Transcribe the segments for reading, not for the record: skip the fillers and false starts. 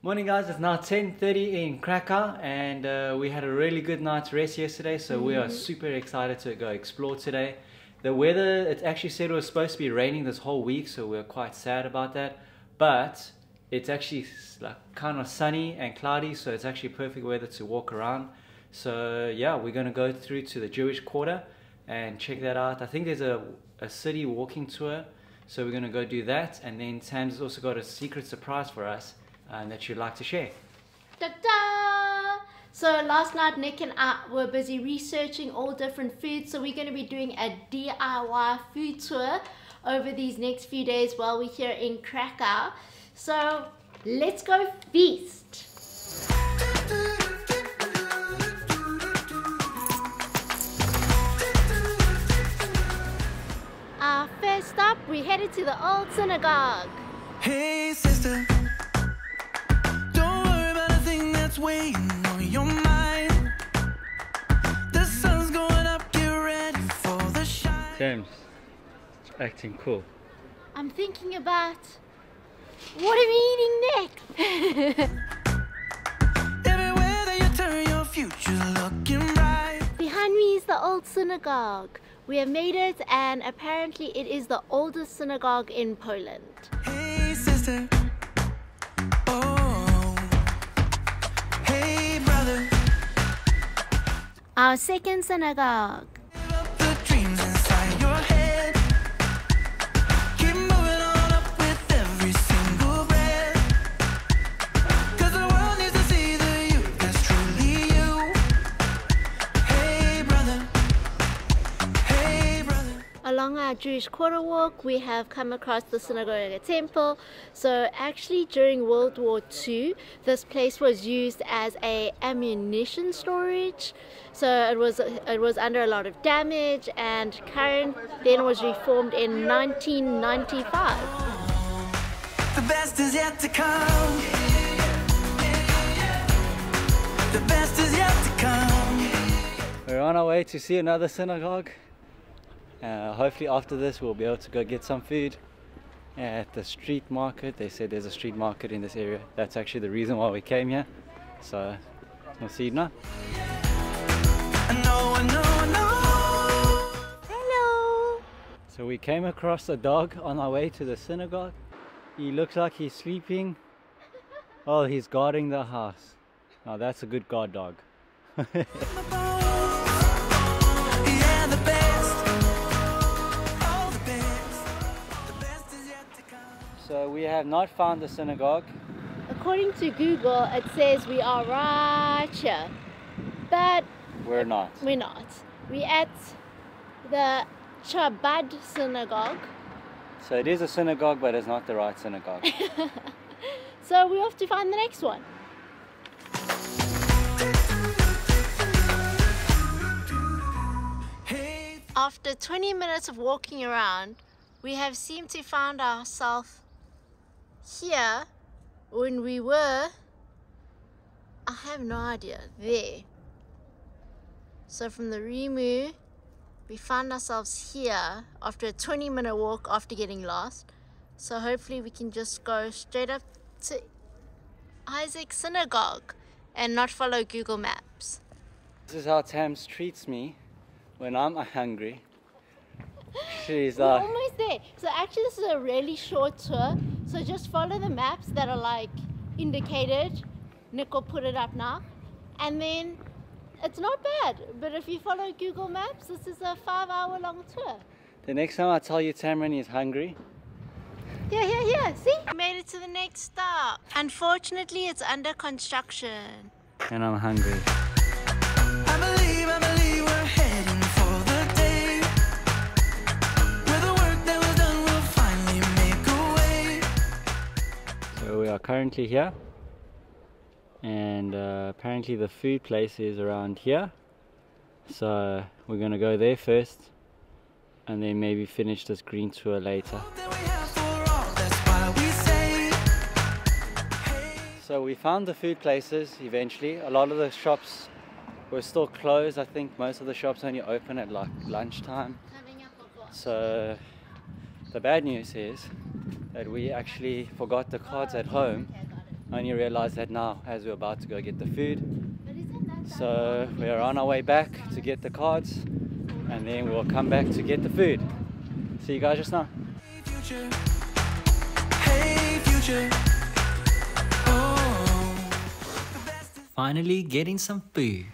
Morning guys, it's now 10:30 in Krakow and we had a really good night's rest yesterday, so we are super excited to go explore today. The weather, it actually said it was supposed to be raining this whole week, so we're quite sad about that, but it's actually like kind of sunny and cloudy, so it's actually perfect weather to walk around. So yeah, we're going to go through to the Jewish Quarter and check that out. I think there's a city walking tour, so we're going to go do that, and then Tam's also got a secret surprise for us that you'd like to share. Ta-da! So last night Nick and I were busy researching all different foods, so we're going to be doing a DIY food tour over these next few days while we're here in Krakow. So let's go feast! Our first stop, we headed to the old synagogue. Hey sister, weighing on your mind. The sun's going up, get ready for the shine. James, acting cool. I'm thinking about what are we eating next? Everywhere that you turn, your future's looking bright. Behind me is the old synagogue. We have made it, and apparently it is the oldest synagogue in Poland. Hey sister. Our second synagogue. The dreams inside your head. Keep moving on up with every single breath. 'Cause the world needs to see the you that's truly you. Hey brother. Hey brother. Along our Jewish Quarter walk, we have come across the synagogue temple. So actually during World War II, this place was used as a ammunition storage. So it was under a lot of damage, and then was reformed in 1995. The best is yet to come. The best is yet to come. We're on our way to see another synagogue. Hopefully after this we'll be able to go get some food at the street market. They said there's a street market in this area. That's actually the reason why we came here. So we'll see you now. Hello! So we came across a dog on our way to the synagogue. He looks like he's sleeping. Oh, he's guarding the house. Now that's a good guard dog. So we have not found the synagogue. According to Google, it says we are right here, but we're not. We're not. We're at the Chabad synagogue. So it is a synagogue, but it's not the right synagogue. So we have to find the next one. After 20 minutes of walking around, we have seemed to find ourselves here when we were, I have no idea, there. So from the Rimu, we found ourselves here after a 20-minute walk after getting lost. So hopefully we can just go straight up to Isaac's synagogue and not follow Google Maps. This is how Tams treats me when I'm hungry. She's We're like, almost there. So actually this is a really short tour. So just follow the maps that are like indicated. Nick will put it up now. And then it's not bad. But if you follow Google Maps, this is a 5-hour long tour. the next time I tell you Tamron is hungry. Yeah. See? We made it to the next stop. Unfortunately, it's under construction. And I'm hungry. I believe we're heading for the day where the work that was done will finally make a way. So we are currently here. And apparently the food place is around here. So we're going to go there first. And then maybe finish this green tour later. So we found the food places eventually. A lot of the shops were still closed. I think most of the shops only open at like lunchtime. So the bad news is that we actually forgot the cards at home I only realized that now as we're about to go get the food. But isn't that So we're on our way back to get the cards, and then we'll come back to get the food. See you guys just now. Future. Hey, future. Oh, Finally getting some food.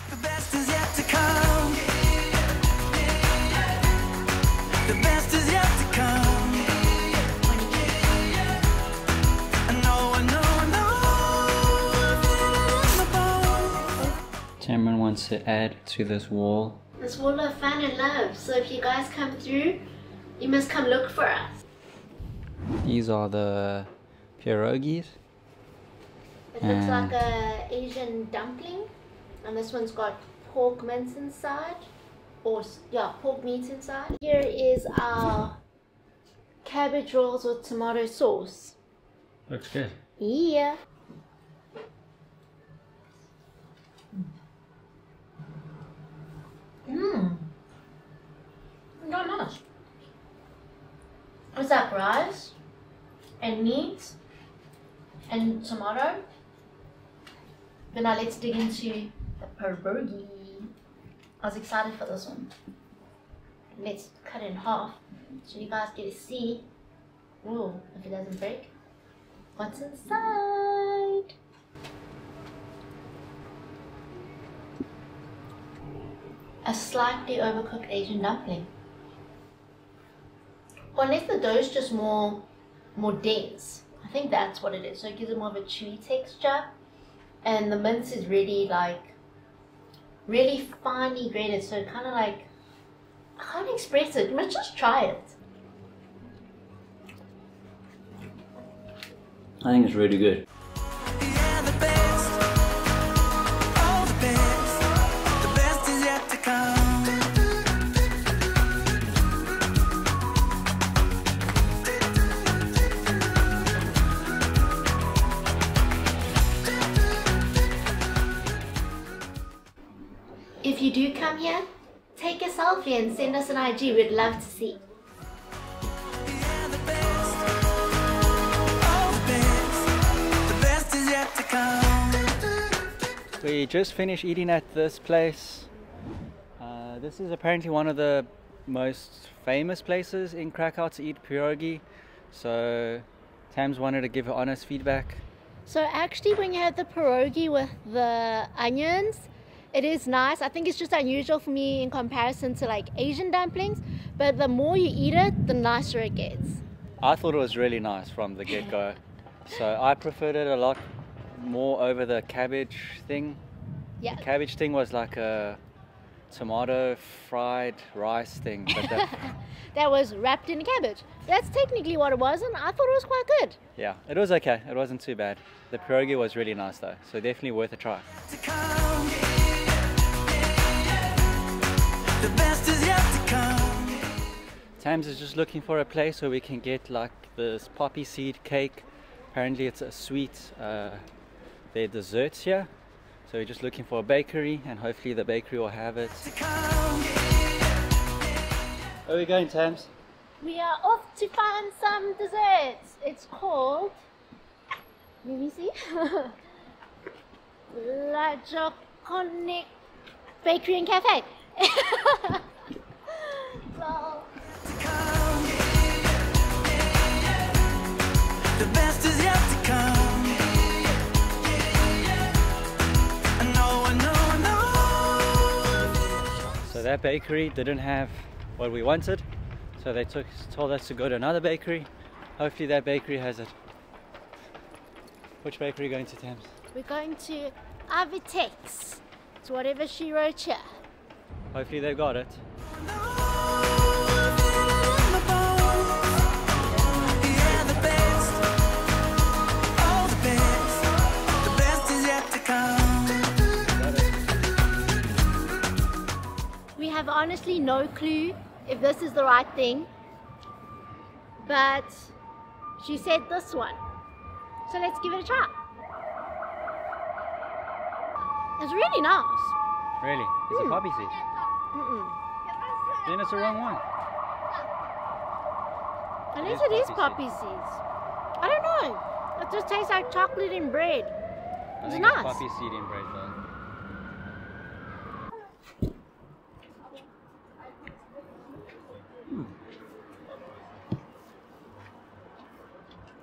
the best is yet to come. The best is yet to come. I know, I know, I know. Cameron wants to add to this wall. This wall of fun and love. So if you guys come through, you must come look for us. These are the pierogis. It looks like a Asian dumpling, and this one's got pork mince inside, or yeah, pork meat inside. Here is our cabbage rolls with tomato sauce. Looks good. Yeah. Mmm. Not much. It's like rice and meat and tomato. But now let's dig into the pierogi. I was excited for this one. Let's cut it in half so you guys get to see. Ooh, if it doesn't break. What's inside? A slightly overcooked Asian dumpling. Or unless the dough's just more dense. I think that's what it is. So it gives it more of a chewy texture. And the mince is really really finely grated. So kind of like, I can't express it. Let's just try it. I think it's really good. Yeah, the best. Oh, the best. The best is yet to come. If you do come here, take a selfie and send us an IG. We'd love to see. Yeah, the best. Oh, the best. The best is yet to come. We just finished eating at this place. This is apparently one of the most famous places in Krakow to eat pierogi. So Tams wanted to give her honest feedback. So actually when you have the pierogi with the onions, it is nice. I think it's just unusual for me in comparison to like Asian dumplings, but the more you eat it, the nicer it gets. I thought it was really nice from the get-go. So I preferred it a lot more over the cabbage thing. Yeah. The cabbage thing was like a tomato fried rice thing. But That was wrapped in cabbage. That's technically what it was, and I thought it was quite good. yeah, it was okay. It wasn't too bad. The pierogi was really nice though, so definitely worth a try. To come. The best is yet to come. Tams is just looking for a place where we can get like this poppy seed cake. Apparently it's a sweet, their desserts here. So we're just looking for a bakery, and hopefully the bakery will have it. To come. Where are we going, Tams? We are off to find some desserts. It's called, let me see, La Joconic Bakery and Cafe. So, The best is yet to come. I know, I know, I know. So that bakery didn't have what we wanted, so they told us to go to another bakery. Hopefully that bakery has it. Which bakery are you going to, Tams? we're going to Awiteks. It's whatever she wrote here. Hopefully they've got it. Yeah, the best. Oh, the best. The best is yet to come. We have honestly no clue if this is the right thing, but she said this one. So let's give it a try. It's really nice. Really? It's a poppy seed. Mm-mm. Then it's the wrong one. Unless It it is is poppy poppy seeds. I don't know. It just tastes like chocolate in bread. I It's think nice. it's poppy seed in bread though.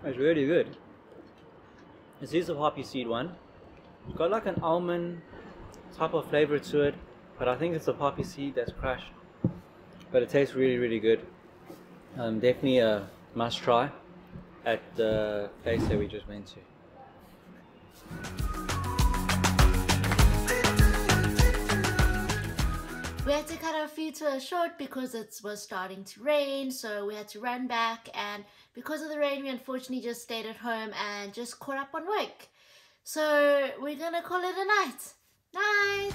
It's really good. This is a poppy seed one. It's got like an almond type of flavor to it, but I think it's a poppy seed that's crushed. But it tastes really, really good. Definitely a must try at the place that we just went to. We had to cut our food tour short because it was starting to rain, so we had to run back, and because of the rain we unfortunately just stayed at home and just caught up on work. So we're gonna call it a night. Night!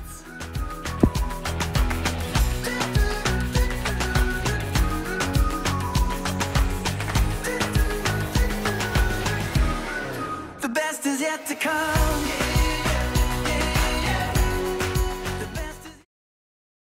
The best is yet to come.